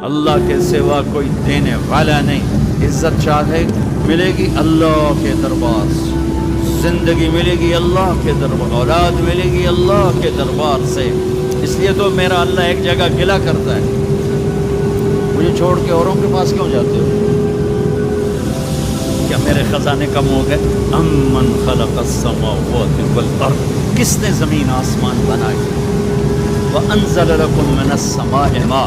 अल्लाह के सिवा कोई देने वाला नहीं। इज्जत चाहे मिलेगी अल्लाह के दरबार से, जिंदगी मिलेगी अल्लाह के दरबार, औलाद मिलेगी अल्लाह के दरबार से। इसलिए तो मेरा अल्लाह एक जगह गिला करता है, मुझे छोड़ के औरों के पास क्यों जाते हो? क्या मेरे खजाने कम हो गए? अम्मन खलक़स समावाति वल अर्द, किसने ज़मीन आसमान बनाई? व अंज़ल लकुम मिनस समाइ मा,